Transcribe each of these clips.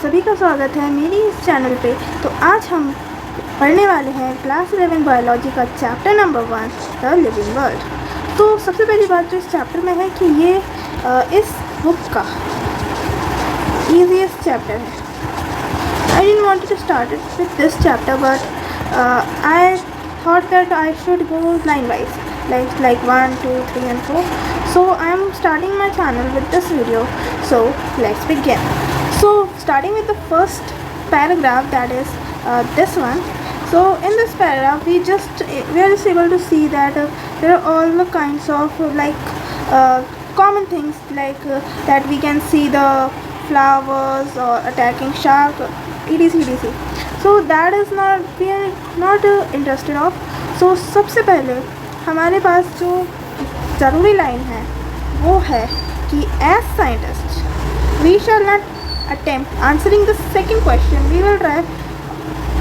सभी का स्वागत है मेरी इस चैनल पे। तो आज हम पढ़ने वाले हैं क्लास 11 बायोलॉजी का chapter number 1 the living world. तो सबसे पहली बात जो इस चैप्टर में है कि ये इस बुक का ईजीएस्ट चैप्टर है। I didn't want to start it with this chapter but I thought that I should go line wise like 1, 2, 3 and 4. So I am starting my channel with this video. So let's begin. So starting with the first paragraph, that is this one. So in this paragraph we are just able to see that there are all the kinds of common things that we can see the flowers or attacking shark, etc. So that is not we are not interested of. So सबसे पहले हमारे पास जो ज़रूरी line है वो है कि as scientist we shall not attempt answering the second question, we will try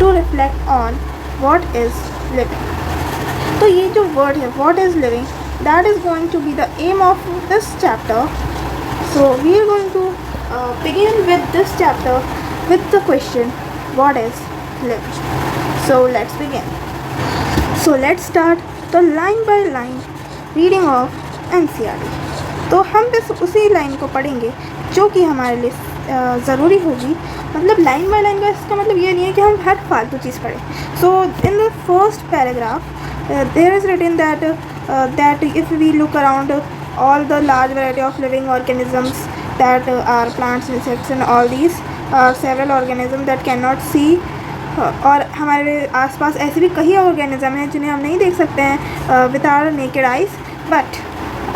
to reflect on what is living. तो ये जो वर्ड है what is living, that is going to be the aim of this chapter. So we are going to begin with this chapter with the question what is living. So let's begin. So let's start तो line by line reading of NCERT. तो हम बस उसी line को पढ़ेंगे जो कि हमारे लिए ज़रूरी होगी। मतलब लाइन बाय लाइन का इसका मतलब ये नहीं है कि हम हर फालतू चीज़ पढ़ें। So in the first paragraph there is written that if we look around all the large variety of living organisms that are plants, insects and all these several organisms that cannot see. और हमारे आसपास ऐसे भी कई organism हैं जिन्हें हम नहीं देख सकते हैं with our naked eyes, but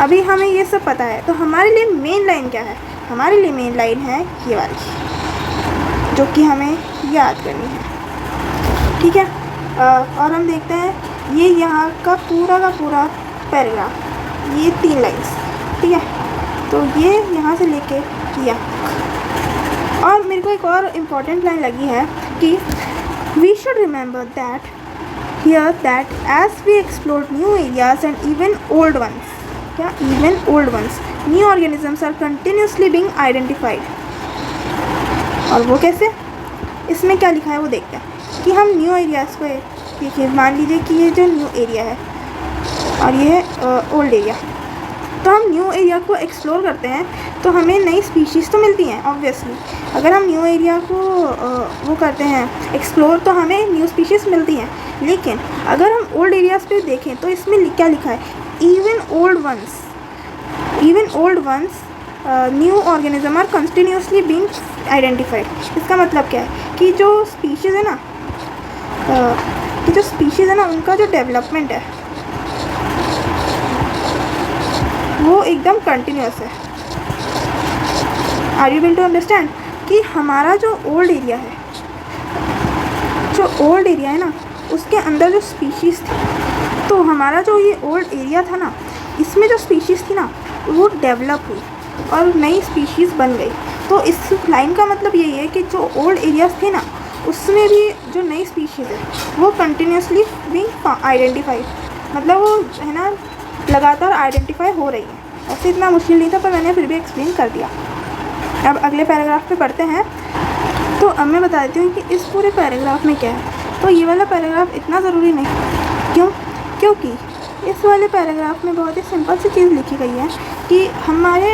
अभी हमें ये सब पता है। तो हमारे लिए मेन लाइन क्या है? हमारे लिए मेन लाइन है ये वाली जो कि हमें याद करनी है, ठीक है। और हम देखते हैं ये यहाँ का पूरा पैराग्राफ, ये 3 लाइन्स, ठीक है। तो ये यहाँ से लेके यहाँ। और मेरे को एक और इम्पॉर्टेंट लाइन लगी है कि we should remember that here that as we explore new areas and even old ones, new organisms are continuously being identified. और वो कैसे? इसमें क्या लिखा है वो देखते हैं कि हम न्यू एरियाज़ को देखिए, मान लीजिए कि ये जो न्यू एरिया है और ये है ओल्ड एरिया। तो हम न्यू एरिया को एक्सप्लोर करते हैं तो हमें नई स्पीशीज़ तो मिलती हैं ऑब्वियसली। अगर हम न्यू एरिया को वो करते हैं एक्सप्लोर तो हमें न्यू स्पीशीज़ मिलती हैं। लेकिन अगर हम ओल्ड एरियाज़ पे देखें तो इसमें क्या लिखा है? Even old ones new organism are continuously being identified. इसका मतलब क्या है कि जो स्पीशीज़ है ना उनका जो डेवलपमेंट है वो एकदम कंटिन्यूस है। Are you will to understand कि हमारा जो ओल्ड एरिया है ना उसके अंदर जो स्पीशीज़ थी, तो हमारा जो ये ओल्ड एरिया था ना इसमें जो स्पीशीज़ थी ना वो डेवलप हुई और नई स्पीशीज़ बन गई। तो इस लाइन का मतलब यही है कि जो ओल्ड एरियाज़ थे ना उसमें भी जो नई स्पीशीज़ है वो कंटिन्यूसली बीइंग आइडेंटिफाइड, मतलब वो है ना लगातार आइडेंटिफाई हो रही है। ऐसे इतना मुश्किल नहीं था पर मैंने फिर भी एक्सप्लेन कर दिया। अब अगले पैराग्राफ पे पढ़ते हैं। तो अब मैं बता देती हूँ कि इस पूरे पैराग्राफ में क्या है। तो ये वाला पैराग्राफ इतना ज़रूरी नहीं, क्योंकि इस वाले पैराग्राफ में बहुत ही सिंपल सी चीज़ लिखी गई है कि हमारे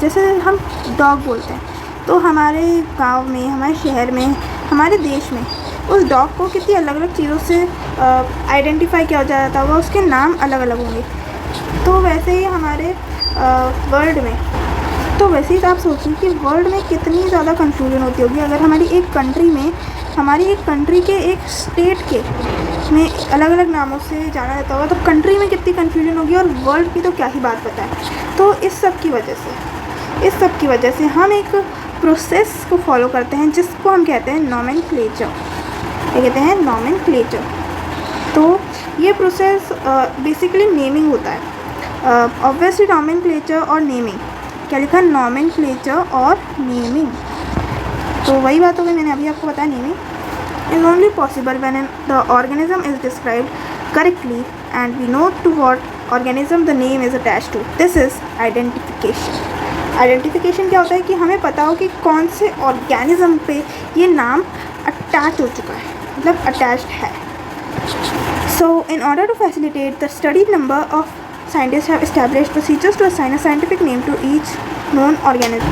जैसे हम डॉग बोलते हैं तो हमारे गांव में, हमारे शहर में, हमारे देश में उस डॉग को कितनी अलग अलग चीज़ों से आइडेंटिफाई किया जाता होगा, उसके नाम अलग अलग होंगे। तो वैसे ही हमारे वर्ल्ड में, तो वैसे ही आप सोचिए कि वर्ल्ड में कितनी ज़्यादा कन्फ्यूजन होती होगी अगर हमारी एक कंट्री के एक स्टेट के में अलग अलग नामों से जाना जाता होगा। तो कंट्री में कितनी कन्फ्यूजन होगी और वर्ल्ड की तो क्या ही बात बताएं। तो इस सब की वजह से हम एक प्रोसेस को फॉलो करते हैं जिसको हम कहते हैं नॉमेनक्लेचर। क्या कहते हैं? नॉमेनक्लेचर। तो ये प्रोसेस बेसिकली नेमिंग होता है। ऑब्वियसली नॉमेनक्लेचर और नेमिंग, क्या लिखा? नॉमेनक्लेचर और नेमिंग। तो वही बात हो गई, मैंने अभी आपको बताया। Naming is only possible when the organism is described correctly and we know to what organism the name is attached to. This is identification. Identification क्या होता है कि हमें पता हो कि कौन से ऑर्गेनिज्म पे ये नाम अटैच हो चुका है, मतलब अटैच्ड है. So, in order to facilitate the study, number of scientists have established procedures to assign a scientific name to each known organism.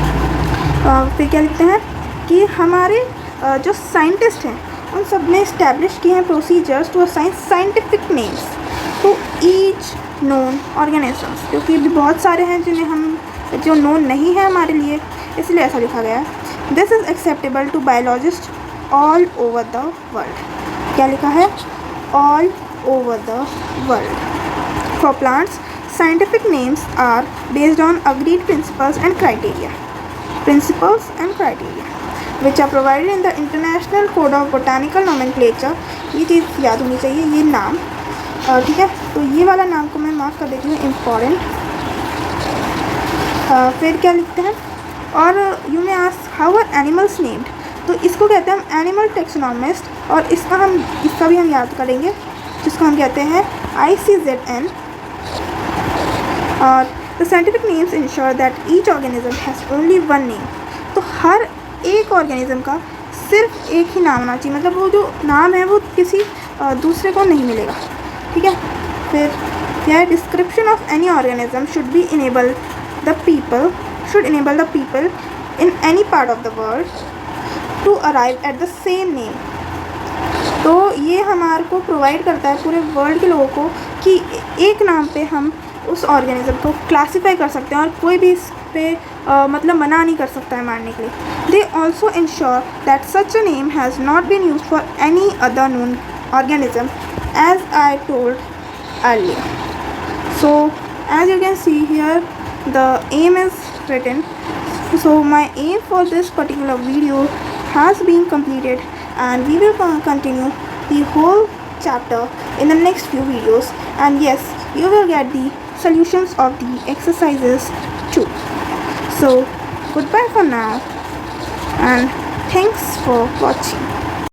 फिर क्या लिखते हैं कि हमारे जो साइंटिस्ट हैं उन सब ने इस्टेब्लिश किए हैं procedures to assign scientific names to each known organisms, क्योंकि भी बहुत सारे हैं जिन्हें हम जो नोन नहीं है हमारे लिए, इसलिए ऐसा लिखा गया है. This is acceptable to biologist all over the world. क्या लिखा है? All over the world. For plants, scientific names are based on agreed principles and criteria, which are provided in the International Code of Botanical Nomenclature. ये चीज़ याद होनी चाहिए, ये नाम. ठीक है, तो ये वाला नाम को मैं मार्क कर देती हूँ इम्पॉर्टेंट. फिर क्या लिखते हैं? और you may ask how are animals named. तो इसको कहते हैं हम एनिमल टेक्सोनॉमिस्ट, और इसका भी हम याद करेंगे, जिसको हम कहते हैं ICZN. और the scientific names ensure that each organism has only one name. तो हर एक ऑर्गेनिज्म का सिर्फ एक ही नाम होना चाहिए, मतलब वो जो नाम है वो किसी दूसरे को नहीं मिलेगा. ठीक है. फिर क्या है? Description of any organism should enable the people in any part of the world to arrive at the same name. तो ये हमारे को प्रोवाइड करता है पूरे वर्ल्ड के लोगों को कि एक नाम पे हम उस ऑर्गेनिज्म को क्लासीफाई कर सकते हैं और कोई भी इस पे मतलब मना नहीं कर सकता है मारने के लिए. They also ensure that such a name has not been use for any other known organism as I told earlier. So as you can see here the aim is written. So my aim for this particular video has been completed, and we will continue the whole chapter in the next few videos, and yes, you will get the solutions of the exercises too. So goodbye for now, and thanks for watching.